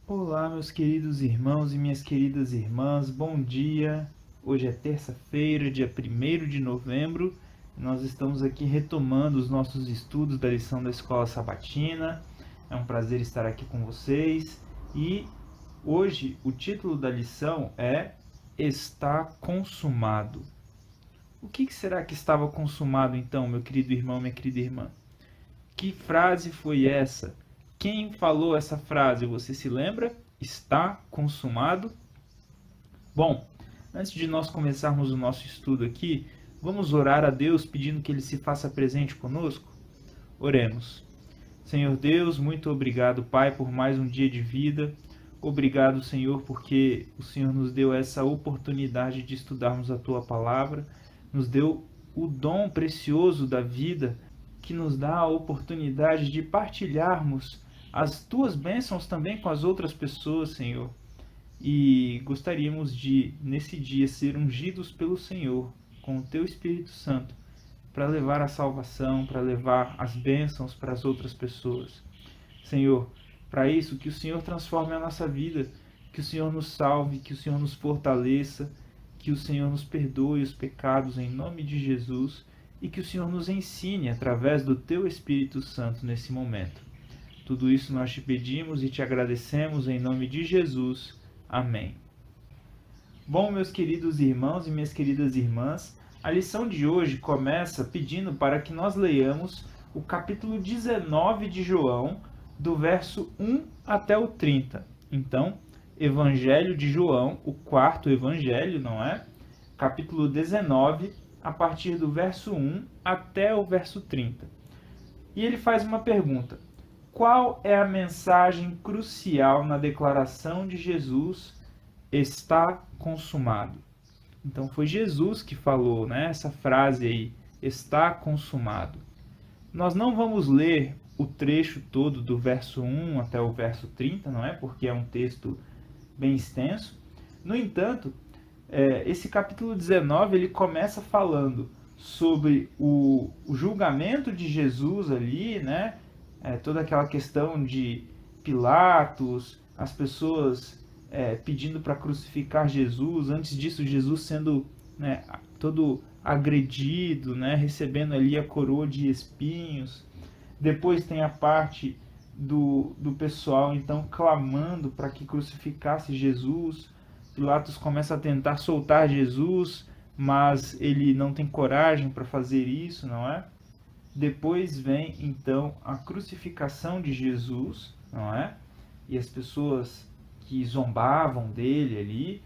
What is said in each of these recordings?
Olá, meus queridos irmãos e minhas queridas irmãs, bom dia. Hoje é terça-feira, dia 1º de novembro. Nós estamos aqui retomando os nossos estudos da lição da Escola Sabatina. É um prazer estar aqui com vocês. E hoje o título da lição é Está Consumado. O que será que estava consumado então, meu querido irmão, minha querida irmã? Que frase foi essa? Quem falou essa frase? Você se lembra? Está consumado? Bom, antes de nós começarmos o nosso estudo aqui, vamos orar a Deus pedindo que Ele se faça presente conosco? Oremos. Senhor Deus, muito obrigado, Pai, por mais um dia de vida. Obrigado, Senhor, porque o Senhor nos deu essa oportunidade de estudarmos a Tua Palavra, nos deu o dom precioso da vida, que nos dá a oportunidade de partilharmos as Tuas bênçãos também com as outras pessoas, Senhor. E gostaríamos de, nesse dia, ser ungidos pelo Senhor, com o Teu Espírito Santo, para levar a salvação, para levar as bênçãos para as outras pessoas. Senhor, para isso, que o Senhor transforme a nossa vida, que o Senhor nos salve, que o Senhor nos fortaleça, que o Senhor nos perdoe os pecados em nome de Jesus e que o Senhor nos ensine através do Teu Espírito Santo nesse momento. Tudo isso nós te pedimos e te agradecemos em nome de Jesus. Amém. Bom, meus queridos irmãos e minhas queridas irmãs, a lição de hoje começa pedindo para que nós leiamos o capítulo 19 de João, do verso 1 até o 30. Então, Evangelho de João, o quarto evangelho, não é? Capítulo 19, a partir do verso 1 até o verso 30. E ele faz uma pergunta: qual é a mensagem crucial na declaração de Jesus, está consumado? Então foi Jesus que falou, né, essa frase aí, está consumado. Nós não vamos ler o trecho todo do verso 1 até o verso 30, não é? Porque é um texto bem extenso. No entanto, esse capítulo 19 ele começa falando sobre o julgamento de Jesus ali, né? Toda aquela questão de Pilatos, as pessoas pedindo para crucificar Jesus. Antes disso, Jesus sendo, né, todo agredido, né, recebendo ali a coroa de espinhos. Depois tem a parte do pessoal então clamando para que crucificasse Jesus. Pilatos começa a tentar soltar Jesus, mas ele não tem coragem para fazer isso, não é? Depois vem então a crucificação de Jesus, não é? E as pessoas que zombavam dele ali.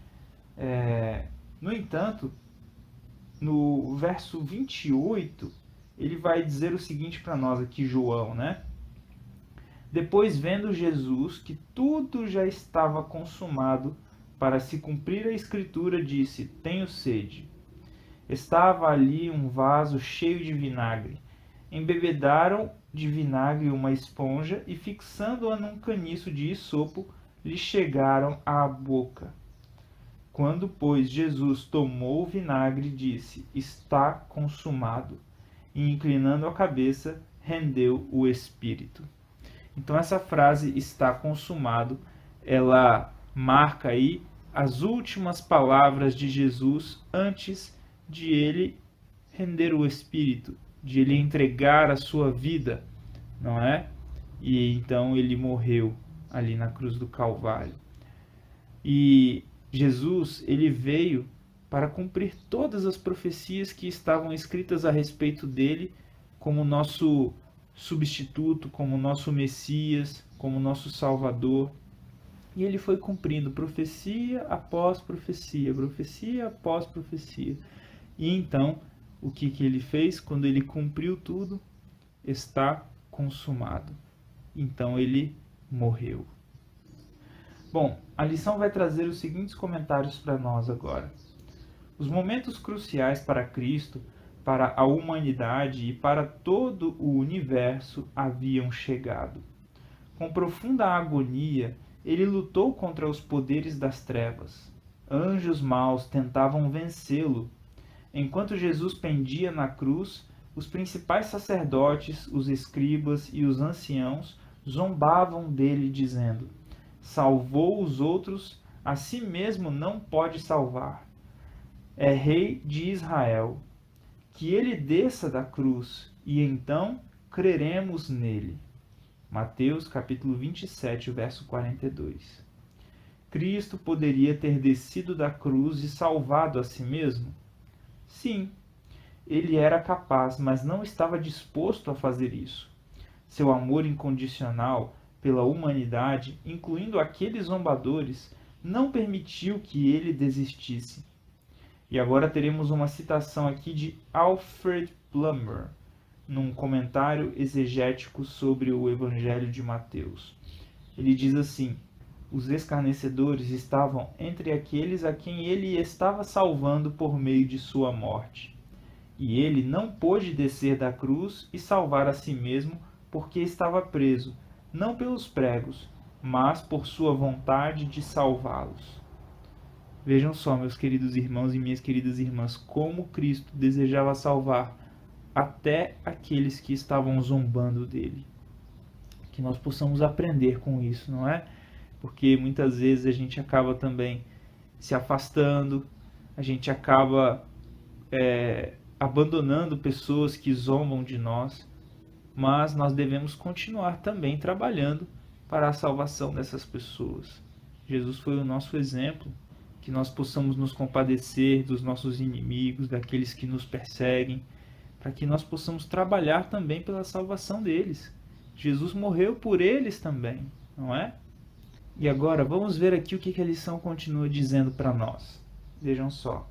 No entanto, no verso 28, ele vai dizer o seguinte para nós aqui, João, né? Depois, vendo Jesus que tudo já estava consumado, para se cumprir a escritura, disse: tenho sede. Estava ali um vaso cheio de vinagre. Embebedaram de vinagre uma esponja e, fixando-a num caniço de isopo, lhe chegaram à boca. Quando, pois, Jesus tomou o vinagre, disse: está consumado. E, inclinando a cabeça, rendeu o espírito. Então essa frase, está consumado, ela marca aí as últimas palavras de Jesus antes de ele render o espírito, de ele entregar a sua vida, não é? E então ele morreu ali na cruz do Calvário. E Jesus, ele veio para cumprir todas as profecias que estavam escritas a respeito dele, como nosso substituto, como nosso Messias, como nosso Salvador. E ele foi cumprindo profecia após profecia, profecia após profecia. E então, o que ele fez? Quando ele cumpriu tudo, está consumado. Então ele morreu. Bom, a lição vai trazer os seguintes comentários para nós agora. Os momentos cruciais para Cristo, para a humanidade e para todo o universo haviam chegado. Com profunda agonia, ele lutou contra os poderes das trevas. Anjos maus tentavam vencê-lo. Enquanto Jesus pendia na cruz, os principais sacerdotes, os escribas e os anciãos zombavam dele, dizendo: salvou os outros, a si mesmo não pode salvar. É rei de Israel. Que ele desça da cruz, e então creremos nele. Mateus capítulo 27, verso 42. Cristo poderia ter descido da cruz e salvado a si mesmo? Sim, ele era capaz, mas não estava disposto a fazer isso. Seu amor incondicional pela humanidade, incluindo aqueles zombadores, não permitiu que ele desistisse. E agora teremos uma citação aqui de Alfred Plummer, num comentário exegético sobre o Evangelho de Mateus. Ele diz assim: os escarnecedores estavam entre aqueles a quem ele estava salvando por meio de sua morte. E ele não pôde descer da cruz e salvar a si mesmo porque estava preso, não pelos pregos, mas por sua vontade de salvá-los. Vejam só, meus queridos irmãos e minhas queridas irmãs, como Cristo desejava salvar até aqueles que estavam zombando dele. Que nós possamos aprender com isso, não é? Porque muitas vezes a gente acaba também se afastando, a gente acaba abandonando pessoas que zombam de nós, mas nós devemos continuar também trabalhando para a salvação dessas pessoas. Jesus foi o nosso exemplo, que nós possamos nos compadecer dos nossos inimigos, daqueles que nos perseguem, para que nós possamos trabalhar também pela salvação deles. Jesus morreu por eles também, não é? E agora vamos ver aqui o que a lição continua dizendo para nós. Vejam só.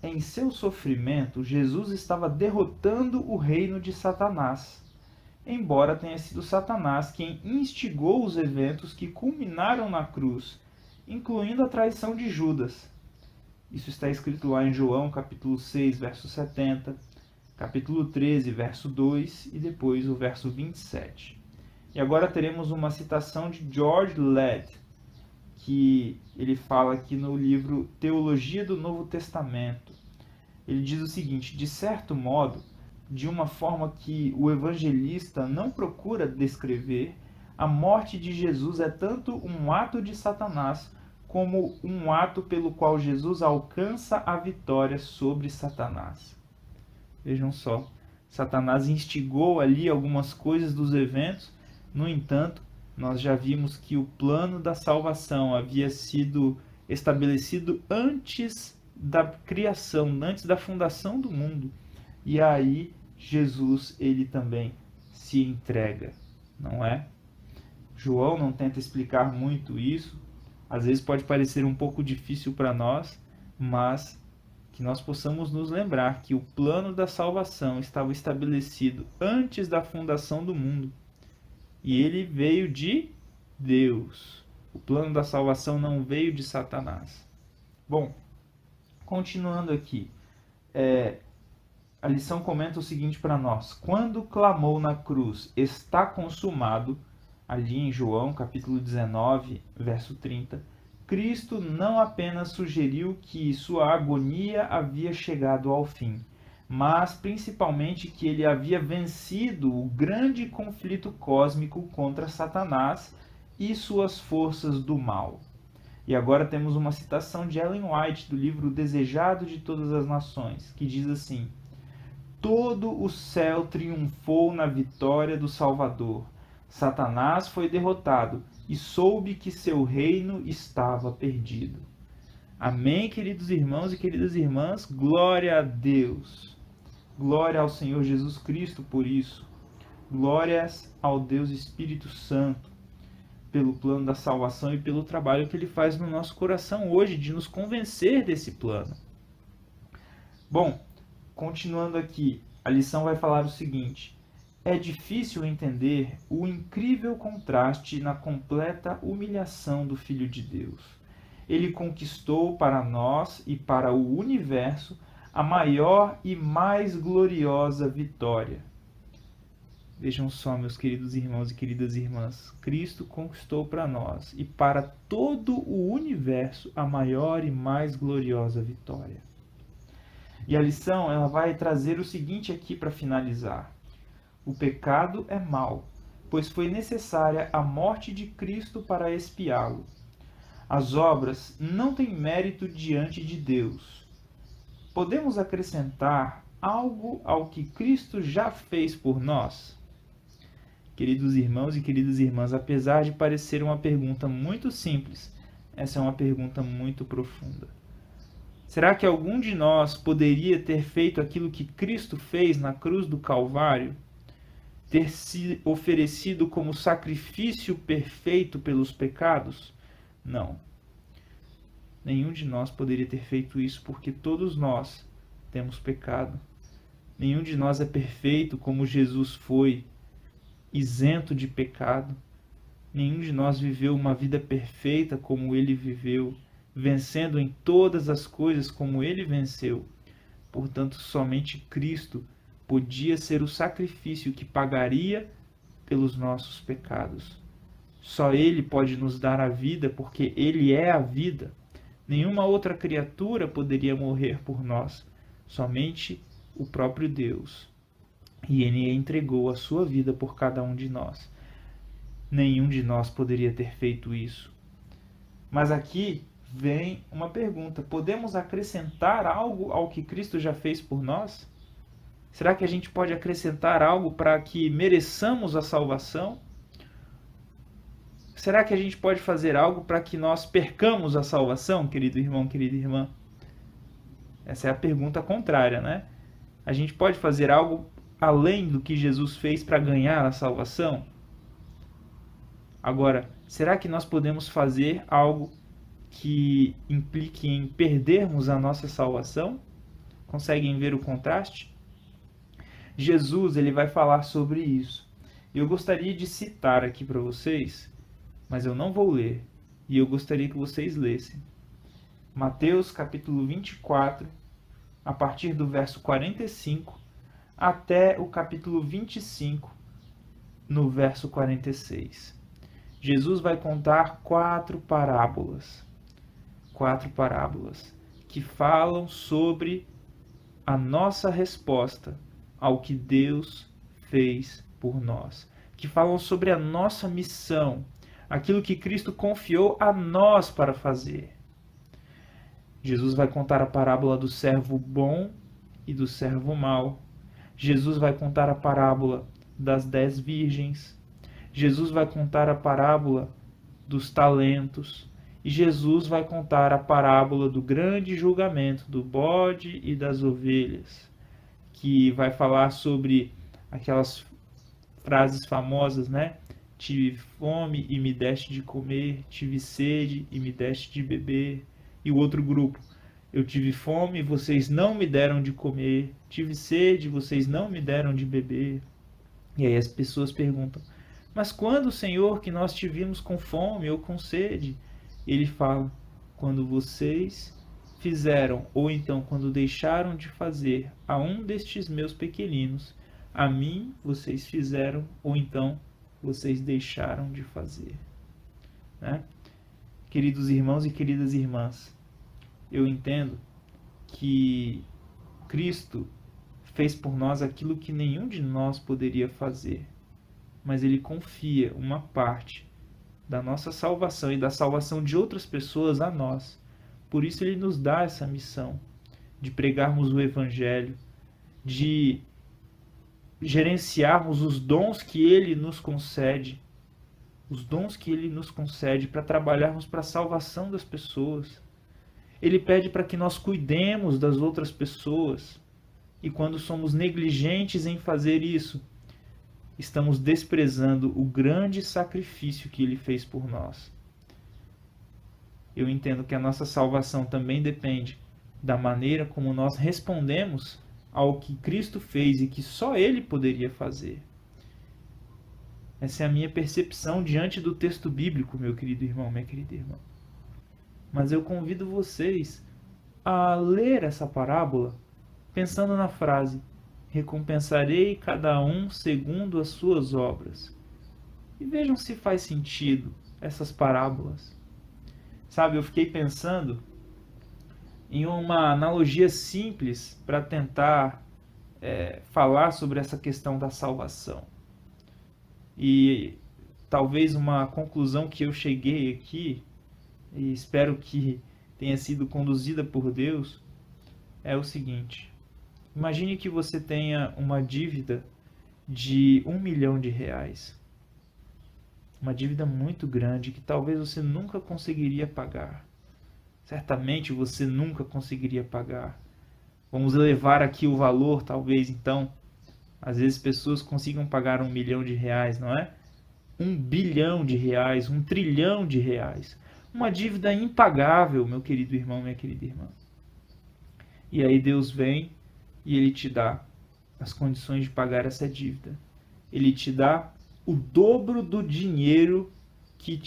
Em seu sofrimento, Jesus estava derrotando o reino de Satanás, embora tenha sido Satanás quem instigou os eventos que culminaram na cruz, incluindo a traição de Judas. Isso está escrito lá em João, capítulo 6, verso 70, capítulo 13, verso 2 e depois o verso 27. E agora teremos uma citação de George Led, que ele fala aqui no livro Teologia do Novo Testamento. Ele diz o seguinte: de certo modo, de uma forma que o evangelista não procura descrever, a morte de Jesus é tanto um ato de Satanás como um ato pelo qual Jesus alcança a vitória sobre Satanás. Vejam só, Satanás instigou ali algumas coisas dos eventos, no entanto, nós já vimos que o plano da salvação havia sido estabelecido antes da criação, antes da fundação do mundo. E aí Jesus, ele também se entrega, não é? João não tenta explicar muito isso, às vezes pode parecer um pouco difícil para nós, mas que nós possamos nos lembrar que o plano da salvação estava estabelecido antes da fundação do mundo. E ele veio de Deus. O plano da salvação não veio de Satanás. Bom, continuando aqui, a lição comenta o seguinte para nós: quando clamou na cruz, está consumado, ali em João capítulo 19, verso 30, Cristo não apenas sugeriu que sua agonia havia chegado ao fim, mas principalmente que ele havia vencido o grande conflito cósmico contra Satanás e suas forças do mal. E agora temos uma citação de Ellen White do livro O Desejado de Todas as Nações, que diz assim: todo o céu triunfou na vitória do Salvador. Satanás foi derrotado e soube que seu reino estava perdido. Amém, queridos irmãos e queridas irmãs? Glória a Deus. Glória ao Senhor Jesus Cristo por isso. Glórias ao Deus Espírito Santo pelo plano da salvação e pelo trabalho que ele faz no nosso coração hoje, de nos convencer desse plano. Bom, continuando aqui, a lição vai falar o seguinte: é difícil entender o incrível contraste na completa humilhação do Filho de Deus. Ele conquistou para nós e para o universo a maior e mais gloriosa vitória. Vejam só, meus queridos irmãos e queridas irmãs, Cristo conquistou para nós e para todo o universo a maior e mais gloriosa vitória. E a lição ela vai trazer o seguinte aqui para finalizar: o pecado é mau, pois foi necessária a morte de Cristo para expiá-lo. As obras não têm mérito diante de Deus. Podemos acrescentar algo ao que Cristo já fez por nós? Queridos irmãos e queridas irmãs, apesar de parecer uma pergunta muito simples, essa é uma pergunta muito profunda. Será que algum de nós poderia ter feito aquilo que Cristo fez na cruz do Calvário? Ter se oferecido como sacrifício perfeito pelos pecados? Não. Nenhum de nós poderia ter feito isso, porque todos nós temos pecado. Nenhum de nós é perfeito como Jesus foi, isento de pecado. Nenhum de nós viveu uma vida perfeita como ele viveu, vencendo em todas as coisas como ele venceu. Portanto, somente Cristo podia ser o sacrifício que pagaria pelos nossos pecados. Só ele pode nos dar a vida, porque ele é a vida. Nenhuma outra criatura poderia morrer por nós, somente o próprio Deus. E ele entregou a sua vida por cada um de nós. Nenhum de nós poderia ter feito isso. Mas aqui vem uma pergunta: podemos acrescentar algo ao que Cristo já fez por nós? Será que a gente pode acrescentar algo para que mereçamos a salvação? Será que a gente pode fazer algo para que nós percamos a salvação, querido irmão, querida irmã? Essa é a pergunta contrária, né? A gente pode fazer algo além do que Jesus fez para ganhar a salvação? Agora, será que nós podemos fazer algo que implique em perdermos a nossa salvação? Conseguem ver o contraste? Jesus, ele vai falar sobre isso. Eu gostaria de citar aqui para vocês, mas eu não vou ler, e eu gostaria que vocês lessem. Mateus capítulo 24, a partir do verso 45, até o capítulo 25, no verso 46. Jesus vai contar quatro parábolas que falam sobre a nossa resposta ao que Deus fez por nós, que falam sobre a nossa missão, aquilo que Cristo confiou a nós para fazer. Jesus vai contar a parábola do servo bom e do servo mau. Jesus vai contar a parábola das 10 virgens. Jesus vai contar a parábola dos talentos. E Jesus vai contar a parábola do grande julgamento do bode e das ovelhas, que vai falar sobre aquelas frases famosas, né? Tive fome e me deste de comer, tive sede e me deste de beber. E o outro grupo: eu tive fome e vocês não me deram de comer, tive sede e vocês não me deram de beber. E aí as pessoas perguntam: mas quando, Senhor, que nós te vimos com fome ou com sede? Ele fala: quando vocês fizeram, ou então quando deixaram de fazer a um destes meus pequeninos, a mim vocês fizeram, ou então vocês deixaram de fazer. Né? Queridos irmãos e queridas irmãs, eu entendo que Cristo fez por nós aquilo que nenhum de nós poderia fazer, mas ele confia uma parte da nossa salvação e da salvação de outras pessoas a nós. Por isso ele nos dá essa missão de pregarmos o Evangelho, de gerenciarmos os dons que ele nos concede, para trabalharmos para a salvação das pessoas. Ele pede para que nós cuidemos das outras pessoas, e quando somos negligentes em fazer isso, estamos desprezando o grande sacrifício que ele fez por nós. Eu entendo que a nossa salvação também depende da maneira como nós respondemos ao que Cristo fez e que só ele poderia fazer. Essa é a minha percepção diante do texto bíblico, meu querido irmão, minha querida irmã. Mas eu convido vocês a ler essa parábola pensando na frase: recompensarei cada um segundo as suas obras. E vejam se faz sentido essas parábolas. Sabe, eu fiquei pensando em uma analogia simples para tentar falar sobre essa questão da salvação. E talvez uma conclusão que eu cheguei aqui, e espero que tenha sido conduzida por Deus, é o seguinte: imagine que você tenha uma dívida de R$1 milhão. Uma dívida muito grande que talvez você nunca conseguiria pagar. Certamente você nunca conseguiria pagar. Vamos elevar aqui o valor, talvez, então. Às vezes pessoas consigam pagar R$1 milhão, não é? R$1 bilhão, R$1 trilhão. Uma dívida impagável, meu querido irmão, minha querida irmã. E aí Deus vem e Ele te dá as condições de pagar essa dívida. Ele te dá o dobro do dinheiro que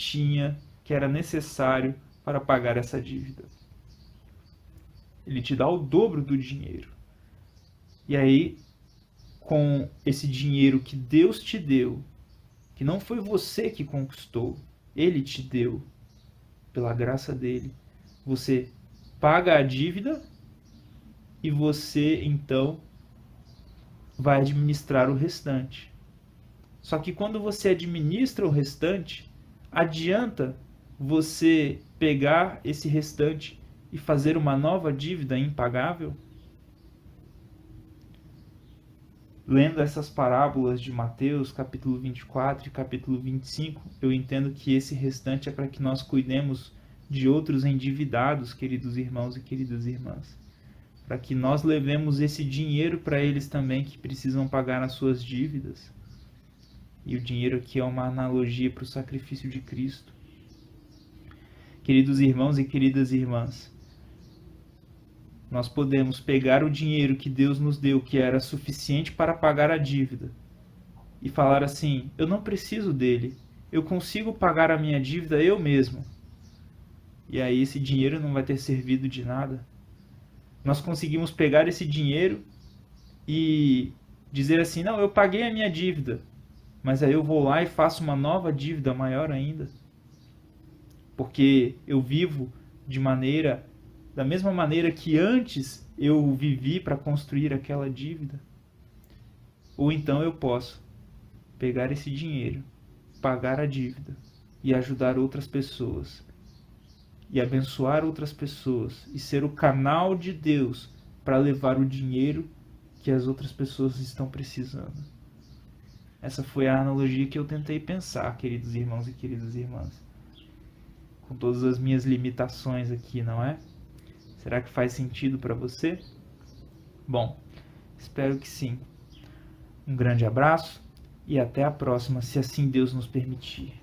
era necessário para pagar essa dívida. Ele te dá o dobro do dinheiro. E aí, com esse dinheiro que Deus te deu, que não foi você que conquistou, Ele te deu, pela graça dele, você paga a dívida e você, então, vai administrar o restante. Só que quando você administra o restante, adianta você pegar esse restante e fazer uma nova dívida impagável? Lendo essas parábolas de Mateus, capítulo 24 e capítulo 25, eu entendo que esse restante é para que nós cuidemos de outros endividados, queridos irmãos e queridas irmãs. Para que nós levemos esse dinheiro para eles também que precisam pagar as suas dívidas. E o dinheiro aqui é uma analogia para o sacrifício de Cristo. Queridos irmãos e queridas irmãs, nós podemos pegar o dinheiro que Deus nos deu, que era suficiente para pagar a dívida, e falar assim: eu não preciso dele, eu consigo pagar a minha dívida eu mesmo. E aí esse dinheiro não vai ter servido de nada. Nós conseguimos pegar esse dinheiro e dizer assim: não, eu paguei a minha dívida, mas aí eu vou lá e faço uma nova dívida maior ainda. Porque eu vivo da mesma maneira que antes eu vivi para construir aquela dívida. Ou então eu posso pegar esse dinheiro, pagar a dívida e ajudar outras pessoas. E abençoar outras pessoas. E ser o canal de Deus para levar o dinheiro que as outras pessoas estão precisando. Essa foi a analogia que eu tentei pensar, queridos irmãos e queridas irmãs. Com todas as minhas limitações aqui, não é? Será que faz sentido para você? Bom, espero que sim. Um grande abraço e até a próxima, se assim Deus nos permitir.